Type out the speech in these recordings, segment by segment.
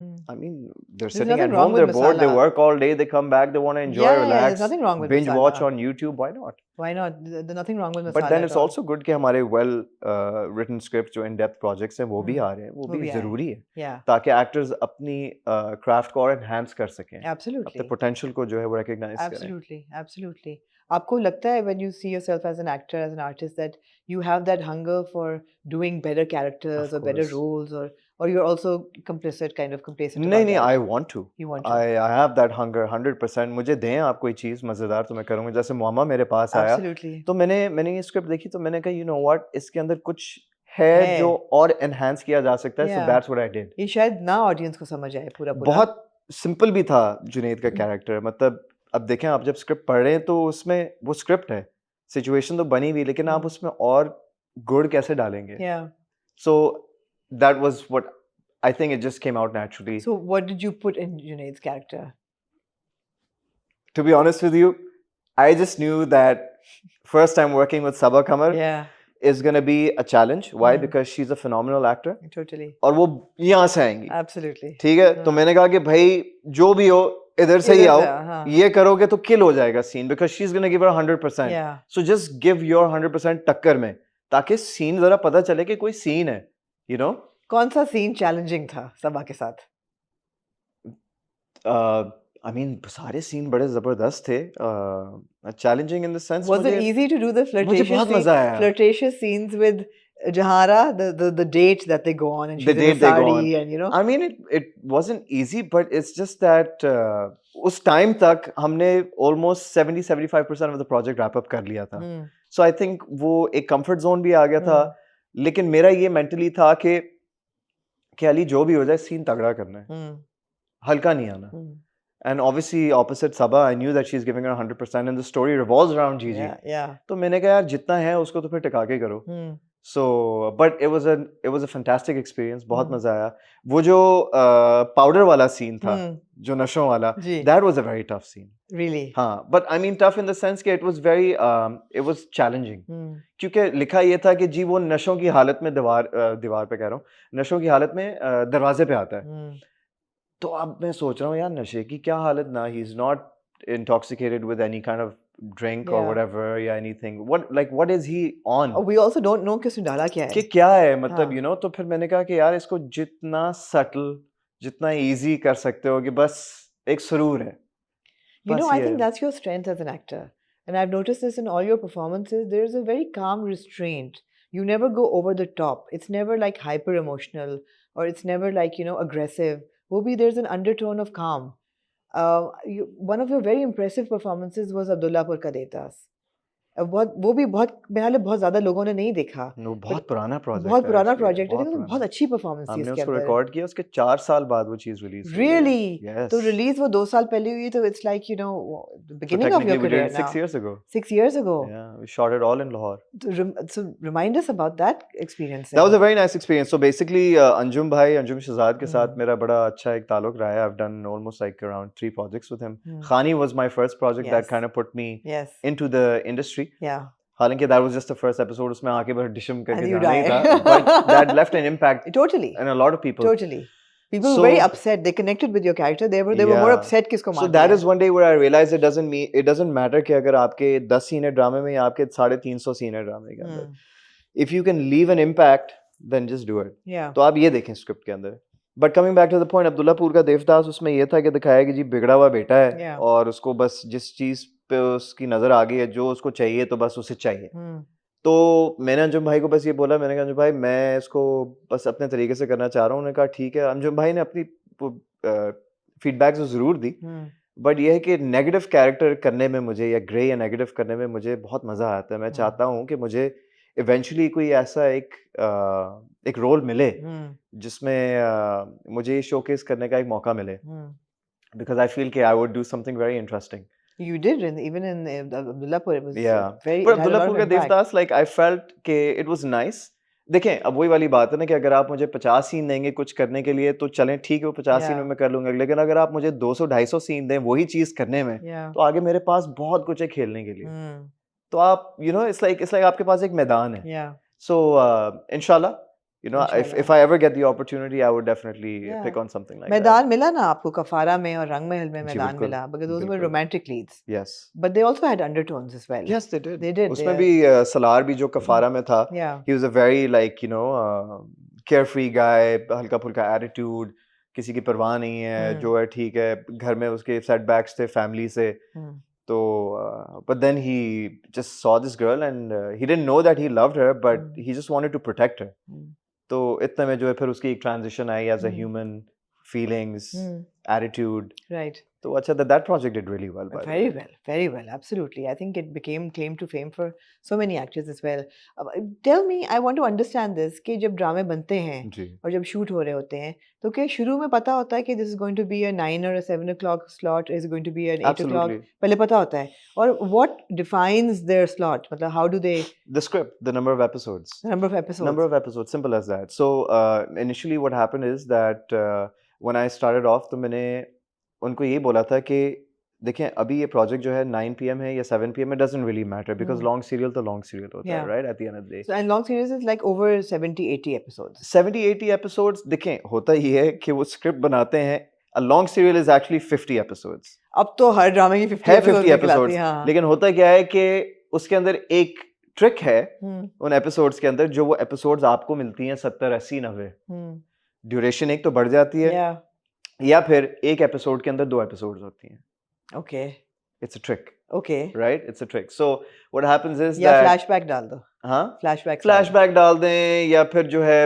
I mean, they're There's sitting nothing at wrong home, with they're bored, they masala. work all day, they come back, they want to enjoy, Yeah, there's relax, nothing wrong with binge watch masala. on YouTube. Why not? Why not? There's nothing wrong with But then masala at it's all. also good कि हमारे well written scripts जो in-depth projects हैं वो भी आ रहे हैं, वो वो भी भी आए। ज़रूरी है Yeah, ताकि actors अपनी craft को और enhance कर सकें, अपने absolutely. potential को जो है वो recognize करें. Absolutely, absolutely. आपको लगता है when you see yourself as an actor, as an artist, that you have that hunger for doing better characters Of or better course. roles, or you're also complacent, kind of complacent नहीं about नहीं, that? I want to. You want to? I have that hunger 100%. मुझे दें आप कोई चीज़ मज़ेदार तो मैं करूँगा. जैसे मुअम्मा मेरे पास आया Absolutely. तो मैंने ये स्क्रिप्ट देखी तो मैंने कहा you know what, इसके अंदर कुछ है है। जो और enhance किया जा सकता है. So Yeah. that's what I did. ये शायद ना ऑडियंस को समझ आए पूरा पूरा। बहुत सिंपल भी था जुनैद का कैरेक्टर. मतलब अब देखें, आप जब स्क्रिप्ट पढ़ रहे हैं तो उसमें वो स्क्रिप्ट है, सिचुएशन तो बनी हुई, लेकिन आप उसमें और गुड़ कैसे डालेंगे. Yeah. So that was what I think it just came out naturally. So what did you put in Junaid's character? To be honest with you, I just knew that first time working with Sabaa Qamar Yeah, is going to be a challenge. Why? Mm. Because she's a phenomenal actor. totally. और वो यहाँ से आएंगी. Absolutely. ठीक है. तो हाँ। मैंने कहा कि भाई जो भी हो इधर से ही इधर आओ. से आ, हाँ। ये करोगे तो किल हो जाएगा scene, because she's going to give her 100%. Yeah. So just give your 100% टक्कर में, ताकि सीन जरा पता चले कि कोई सीन है. You know? कौन सा सीन चैलेंजिंग था सबा के साथ? I mean, सारे सीन बड़े जबरदस्त थे. Challenging in the sense Was it मुझे easy to do the flirtatious बहुत मजा आया. flirtatious scenes with Jahara, the date that they go on and she's The in a date they go on. sari and you know? I mean, it wasn't easy, but it's just that उस time तक हमने almost 70-75% of the project wrap up कर लिया था. Hmm. So I think वो एक comfort zone भी आ गया था. लेकिन मेरा ये mentally था कि अली जो भी हो जाए सीन तगड़ा करना है, Hmm. हल्का नहीं आना. Hmm. And obviously opposite Sabaa, I knew that she's giving her 100% and the story revolves around Gigi. Yeah, yeah. तो मैंने कहा यार जितना है उसको तो फिर टिका के करो. Hmm. So, but it was a fantastic experience. बहुत Hmm. मजा आया. वो जो पाउडर वाला सीन था, Hmm. जो नशों वाला, जी. that was a very tough scene. Really? हाँ, but I mean tough in the sense कि it was very it was challenging. Hmm. क्योंकि लिखा ये था कि जी वो नशों की हालत में दीवार पे कह रहा हूँ, नशों की हालत में दरवाजे पे आता है. Hmm. तो अब मैं सोच रहा हूँ यार नशे की क्या हालत ना, he is not intoxicated with any kind of drink or Yeah. whatever या anything. What is he on? We also don't know कि उसने डाला क्या कि है. क्या है मतलब हाँ. you know. तो फिर मैंने कहा कि यार इसको जितना subtle, जितना easy कर सकते हो कि बस एक सुरूर है. You know, बस I ये think है. that's your strength as an actor. And I've noticed this in all your performances. There's a very calm restraint. You never go over the top. It's never like hyper emotional or it's never like, you know, aggressive. Wobi, there's an undertone of calm. One of your very impressive performances was Abdullapur Ka Devdas. वो भी बहुत मेरे ख्याल बहुत ज्यादा लोगों ने नहीं देखा. वो बहुत पुराना प्रोजेक्ट बहुत है पुराना actually, प्रोजेक्ट है बहुत लेकिन पुराना. बहुत अच्छी परफॉर्मेंस थी हमने इसके उसको अंदर. रिकॉर्ड किया, उसके 4 साल बाद वो चीज रिलीज हुई है. Really? Yes. तो रिलीज वो 2 साल पहले हुई तो it's like, you know, the So beginning of your technically we did career it now. 6 years ago. 6 years ago. Yeah, we shot it all in Lahore. So remind us about that experience. That was a very nice experience. So basically, Anjum Shahzad के साथ मेरा बड़ा अच्छा एक ताल्लुक रहा है. I've done almost like around 3 projects with him. Khani was my first project that Yes. kind of put me Yes. into the industry. Yeah. हालांकि that was just the first episode. उसमें आके बस डिशम करके And you जाना ही die. था. But that left an impact Totally. in a lot of people. Totally. People So- were very upset. They connected with your character. They were more Yeah. upset किसको मार So that दिया. is one day where I realized it doesn't matter कि अगर आपके 10 scene है ड्रामे में या आपके 350 सीन है ड्रामे के अंदर. If you can leave an impact, then just do it. Yeah. तो आप ये देखें स्क्रिप्ट के अंदर. But coming back to the point, Abdullapur का देवदास, उसमें ये था कि दिखाया कि जी बिगड़ा हुआ बेटा है. Yeah. और उसको बस जिस चीज पे उसकी नजर आ गई है, जो उसको चाहिए तो बस उसे चाहिए. Hmm. तो मैंने अंजुम भाई को बस ये बोला, मैंने कहा अंजुम भाई मैं इसको बस अपने तरीके से करना चाह रहा हूँ. उन्होंने कहा ठीक है. अंजुम भाई ने अपनी फीडबैक तो ज़रूर दी, Hmm. बट ये है कि नेगेटिव कैरेक्टर करने में मुझे या ग्रे या नेगेटिव करने में मुझे बहुत मज़ा आता है. मैं चाहता हूँ कि मुझे इवेंचुअली कोई ऐसा एक रोल मिले Hmm. जिसमें मुझे ये शोकेस करने का एक मौका मिले, Hmm. बिकॉज आई फील कि I would do something very interesting. You did, even in Abdullapur, it was Yeah. very. पर it had a lot Abdullapur of का impact. Devdas, like I felt कि it was nice. देखें अब वही वाली बात है ना कि अगर आप मुझे 50 सीन देंगे कुछ करने के लिए तो चलें ठीक है, वो 50 सीन में Yeah. मैं कर लूंगा. लेकिन अगर आप मुझे 200-250 सीन दें वही चीज करने में, Yeah. तो आगे मेरे पास बहुत कुछ है खेलने के लिए. Hmm. तो आप it's like आपके पास एक मैदान है. Yeah. So इंशाल्लाह you know, if इंशाल्लाह I ever get the opportunity, I would definitely या pick on something like that. मैदान मिला ना आपको कफारा में और रंग महल में जी मैदान बिल्कुल मिला because those were बिल्कुल romantic leads yes but they also had undertones as well yes they did they did उसमें भी सलार भी जो कफारा में था yeah he was a very like you know carefree guy हल्का फुल्का attitude किसी की परवाह नहीं है जो है ठीक है घर में उसके setbacks थे family से तो but then he just saw this girl and he didn't know that he loved her but he just wanted to protect her तो इतने में जो है फिर उसकी एक transition I as a human feelings attitude right तो अच्छा that project did really well by the way. very well absolutely I think it became claim to fame for so many actors as well tell me I want to understand this कि जब ड्रामे बनते हैं जी और जब shoot हो रहे होते हैं तो क्या शुरू में पता होता है कि this is going to be a 9 or a 7 o'clock slot is going to be an 8 o'clock absolutely पहले पता होता है और what defines their slot मतलब how do they the script the number of episodes the number of episodes simple as that so initially what happened is that when I started off तो मैंने उनको ये बोला था कि देखें अभी ये प्रोजेक्ट जो है 9 PM है या 7 PM it doesn't really matter because long serial तो long serial होता है right at the end of the day so and long series is like over 70-80 episodes 70-80 episodes देखें होता ये है कि वो स्क्रिप्ट बनाते हैं a long serial is actually 50 episodes अब तो हर ड्रामे की 50 है 50 episodes episodes लेकिन होता क्या है कि उसके अंदर एक ट्रिक है उन एपिसोड्स के अंदर जो वो एपिसोड्स आपको मिलती हैं 70 80 90 ड्यूरेशन एक तो बढ़ जाती है या फिर एक एपिसोड के अंदर 2 एपिसोड्स होती हैं okay it's a trick okay right it's a trick so what happens is या दैट फ्लैशबैक डाल दो हाँ फ्लैशबैक डाल दें या फिर जो है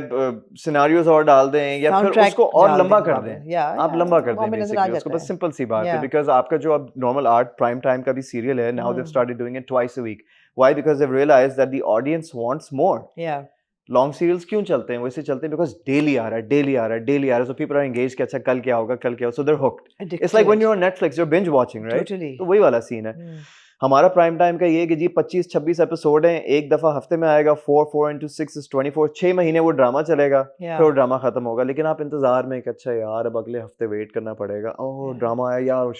सिनेरियोज और डाल दें या फिर उसको और लंबा कर दें आप लंबा कर दें बेसिकली उसको बस सिंपल सी बात है बिकॉज आपका जो अब नॉर्मल आर्ट प्राइम टाइम का भी सीरियल है now they started doing it twice a week why because they realise that the audience wants more या लॉन्ग सीरियल्स क्यों चलते हैं वैसे चलते हैं बिकॉज डेली आ रहा है सो पीपल आर एंगेज्ड कि अच्छा कल क्या होगा so they are hooked it's like when you are on Netflix you are binge watching right तो वही वाला सीन है हमारा प्राइम टाइम का ये कि जी 25-26 एपिसोड हैं एक दफा हफ्ते में आएगा 4 into 6 is 24 6 महीने वो ड्रामा चलेगा फिर वो ड्रामा खत्म होगा लेकिन आप इंतजार में कि अच्छा यार अब अगले हफ्ते वेट करना पड़ेगा ओह ड्रामा आया यार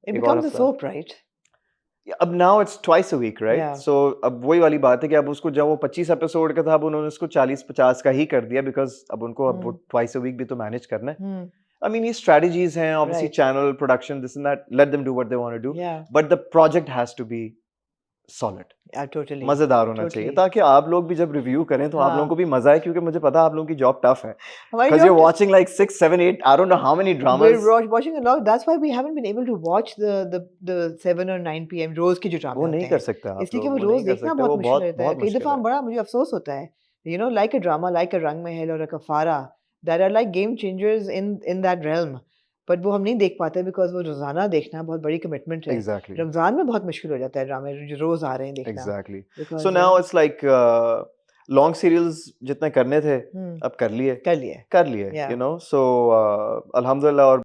it becomes a soap right अब now it's twice a week right so अब वही वाली बात है कि अब उसको जब वो 25 एपिसोड का था अब उन्होंने उसको 40-50 का ही कर दिया बिकॉज अब उनको अब ट्वाइस अ वीक भी तो मैनेज करना है I mean, these strategies हैं, obviously channel production, this and that. Let them do what they want to do. Yeah. But the project has to be solid. Yeah, totally. मजेदार होना चाहिए ताकि आप लोग भी जब रिव्यू करें तो आप लोगों को भी मजा आए क्योंकि मुझे पता है आप लोगों की जॉब टफ है. Because you're watching like 6, 7, 8, I don't know how many dramas. We're watching a lot. That's why we haven't been able to watch the 7 or 9 PM रोज के जो ड्रामे वो नहीं कर सकते आप. इसलिए कि वो रोज देखना बहुत मुश्किल रहता है. कई दफा बड़ा मुझे अफसोस होता है. You know, like a drama, like a रंग महल और a कफारा, that are like game changers in that realm. But वो हम नहीं देख पाते बिकॉज वो रोजाना देखना बहुत बड़ी कमिटमेंट है. Exactly. रमजान में बहुत मुश्किल हो जाता है ड्रामे जो रोज आ रहे हैं देखना. Exactly. So now it's like long serials जितने करने थे अब कर लिए you know. So अल्हम्दुलिल्लाह. और